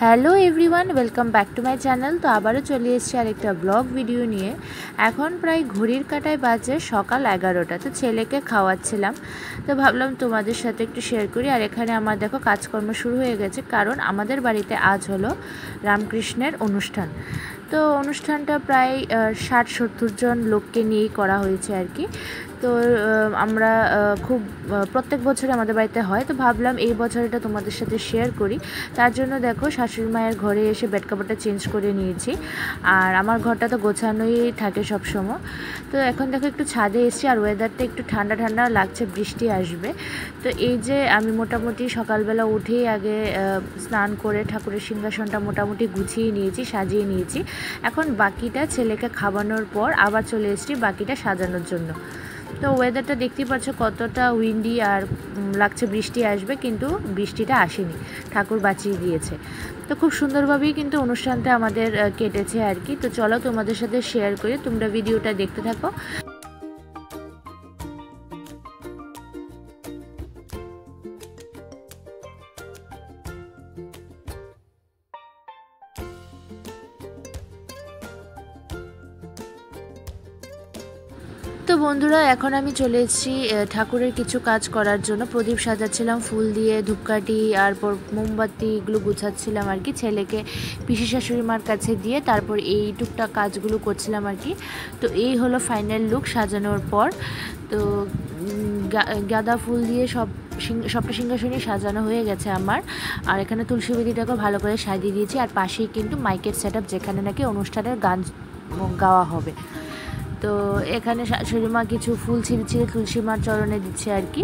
Hello everyone, welcome back to my channel. তো আবারও চলে এসেছি আরেকটা ব্লগ ভিডিও নিয়ে। এখন প্রায় ঘড়ির কাঁটায় বাজে সকাল 11টা। তো ছেলেকে খাওয়াচ্ছিলাম, তো ভাবলাম তোমাদের সাথে একটু শেয়ার করি। আর এখানে আমার দেখো কাজকর্ম শুরু হয়ে গেছে, কারণ আমাদের বাড়িতে আজ হলো রামকৃষ্ণের অনুষ্ঠান। তো অনুষ্ঠানটা প্রায় 60-70 জন লোককে নিয়েই করা হয়েছে আর কি। তো আমরা খুব প্রত্যেক বছরে আমাদের বাড়িতে হয়, তো ভাবলাম এই বছর এটা তোমাদের সাথে শেয়ার করি। তার জন্য দেখো শাশুড়ি মায়ের ঘরে এসে বেড কাভারটা চেঞ্জ করে নিয়েছি। আর আমার ঘরটা তো গোছানোই থাকে সব সময়। তো এখন দেখো একটু ছাদে এসেছি, আর ওয়েদারটা একটু ঠান্ডা ঠান্ডা লাগছে, বৃষ্টি আসবে। তো এই যে আমি মোটামুটি সকালবেলা উঠেই আগে স্নান করে ঠাকুরের সিংহাসনটা মোটামুটি গুছিয়ে নিয়েছি, সাজিয়ে নিয়েছি। এখন বাকিটা ছেলেকে খাওয়ানোর পর আবার চলে এসেছি বাকিটা সাজানোর জন্য। তো ওয়েদারটা দেখতেই পাচ্ছ কতটা উইন্ডি, আর লাগছে বৃষ্টি আসবে, কিন্তু বৃষ্টিটা আসেনি, ঠাকুর বাঁচিয়ে দিয়েছে। তো খুব সুন্দরভাবেই কিন্তু অনুষ্ঠানটা আমাদের কেটেছে আর কি। তো চলো তোমাদের সাথে শেয়ার করি, তোমরা ভিডিওটা দেখতে থাকো। তো বন্ধুরা, এখন আমি চলে এসেছি ঠাকুরের কিছু কাজ করার জন্য। প্রদীপ সাজাচ্ছিলাম ফুল দিয়ে, ধূপকাঠি আর মোমবাতি এগুলো গুছাচ্ছিলাম আর কি, ছেলেকে পিসি শাশুড়ি মার কাছে দিয়ে তারপর এই টুকটাক কাজগুলো করছিলাম আর কি। তো এই হলো ফাইনাল লুক সাজানোর পর। তো গাঁদা ফুল দিয়ে সবটা সিংহাসনই সাজানো হয়ে গেছে আমার। আর এখানে তুলসী বেদিটাকে ভালো করে সাজিয়ে দিয়েছি, আর পাশেই কিন্তু মাইকের সেট আপ, যেখানে নাকি অনুষ্ঠানের গান গাওয়া হবে। তো এখানে শাশুড়ি মা কিছু ফুল ছিঁড়ে তুলসী মার চরণে দিচ্ছে আর কি।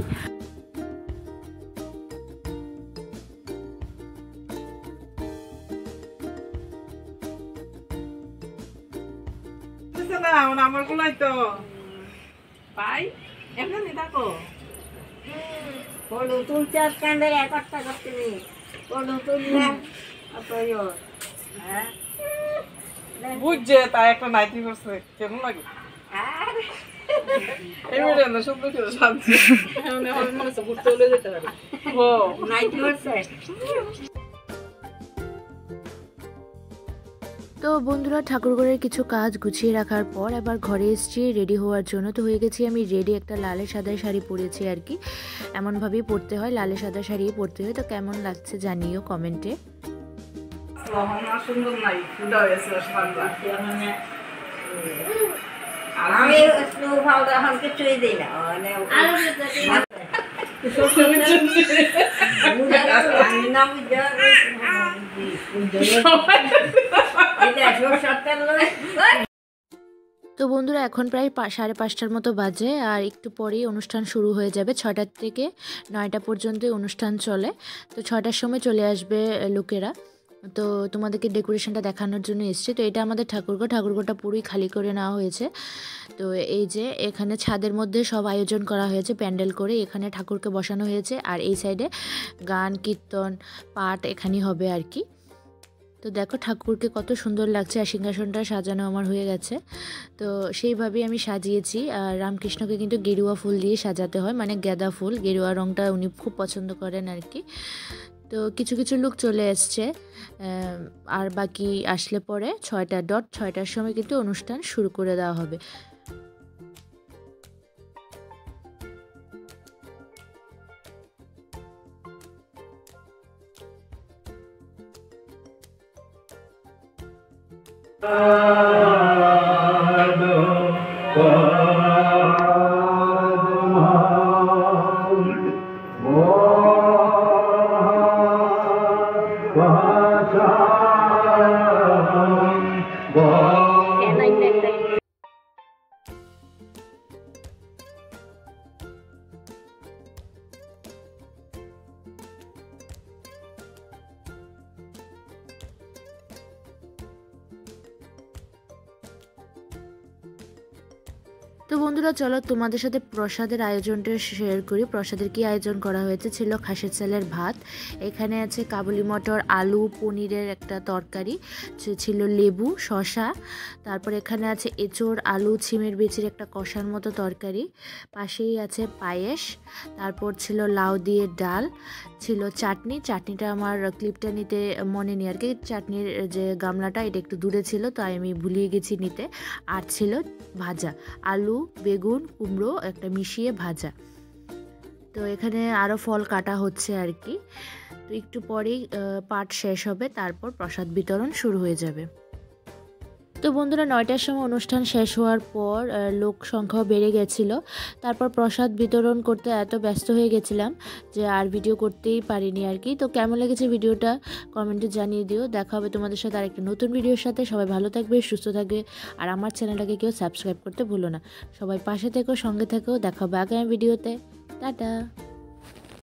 আমার গুলাই তো পাই এমনি দেখো পড়ু তুলছে স্ক্যান্ডের একটা করতে নেই পড়ু তুললে বুঝছে তাই একটা নাইটি করছে কেমন লাগে এমনি সুন্দর করে শান্তি মনে হচ্ছে ঘুরতে হলে যেতে পারে ও নাইটি করছে। তো বন্ধুরা, ঠাকুরঘরের কিছু কাজ গুছিয়ে রাখার পর এবার ঘরে এসেছি রেডি হওয়ার জন্য। তো হয়ে গেছি আমি রেডি, একটা লালে সাদা শাড়ি পরেছি আর কি। এমনভাবেই পরতে হয়, লালে সাদা শাড়ি পরতে হয়। তো কেমন লাগছে জানিও কমেন্টে। সুন্দর নাই আমি স্নো পাউডার এখন কিছুই দিই না তো বন্ধুরা, এখন প্রায় 5:30টার মতো বাজে, আর একটু পরেই অনুষ্ঠান শুরু হয়ে যাবে। 6টা থেকে 9টা পর্যন্ত অনুষ্ঠান চলে। তো 6টার সময় চলে আসবে লোকেরা। তো তোমাদেরকে ডেকোরেশনটা দেখানোর জন্য এসেছি। তো এটা আমাদের ঠাকুরঘরটা পুরোই খালি করে নেওয়া হয়েছে। তো এই যে এখানে ছাদের মধ্যে সব আয়োজন করা হয়েছে প্যান্ডেল করে, এখানে ঠাকুরকে বসানো হয়েছে। আর এই সাইডে গান কীর্তন পাঠ এখানেই হবে আর কি। তো দেখো ঠাকুরকে কত সুন্দর লাগছে, আর সিংহাসনটা সাজানো আমার হয়ে গেছে। তো সেইভাবেই আমি সাজিয়েছি। আর রামকৃষ্ণকে কিন্তু গেরুয়া ফুল দিয়ে সাজাতে হয়, মানে গাঁদা ফুল, গেরুয়া রঙটা উনি খুব পছন্দ করেন আর কি। তো কিছু কিছু লুক চলে এসছে, আর বাকি আসলে পরে 6টার সময় কিন্তু অনুষ্ঠান শুরু করে দেওয়া হবে। তো বন্ধুরা চলো তোমাদের সাথে প্রসাদের আয়োজনটা শেয়ার করি। প্রসাদের কি আয়োজন করা হয়েছে, ছিল খাসির চালের ভাত, এখানে আছে কাবুলি মটর, আলু, পনিরের একটা তরকারি, ছিল লেবু, শসা, তারপর এখানে আছে এঁচোড়, আলু, ছিমের বিচির একটা কষার মতো তরকারি, পাশেই আছে পায়েস, তারপর ছিল লাউ দিয়ে ডাল, ছিল চাটনি। চাটনিটা আমার ক্লিপটা নিতে মনে নেই আর কি, চাটনির যে গামলাটা এটা একটু দূরে ছিল তো আমি ভুলিয়ে গেছি নিতে। আর ছিল ভাজা, আলু, বেগুন, কুমড়ো একটা মিশিয়ে ভাজা। তো এখানে আরও ফল কাটা হচ্ছে আর কি। তো একটু পরেই পাঠ শেষ হবে, তারপর প্রসাদ বিতরণ শুরু হয়ে যাবে। তো বন্ধুরা 9টার সময় অনুষ্ঠান শেষ হওয়ার পর লোক সংখ্যাও বেড়ে গেছিলো। তারপর প্রসাদ বিতরণ করতে এত ব্যস্ত হয়ে গেছিলাম যে আর ভিডিও করতেই পারিনি আর কি। তো কেমন লেগেছে ভিডিওটা কমেন্টে জানিয়ে দিও। দেখা হবে তোমাদের সাথে আরেকটা নতুন ভিডিওর সাথে। সবাই ভালো থাকবে, সুস্থ থাকবে, আর আমার চ্যানেলটাকে কেউ সাবস্ক্রাইব করতে ভুলো না। সবাই পাশে থেকো, সঙ্গে থেকো। দেখা হবে আগামী ভিডিওতে। টাটা।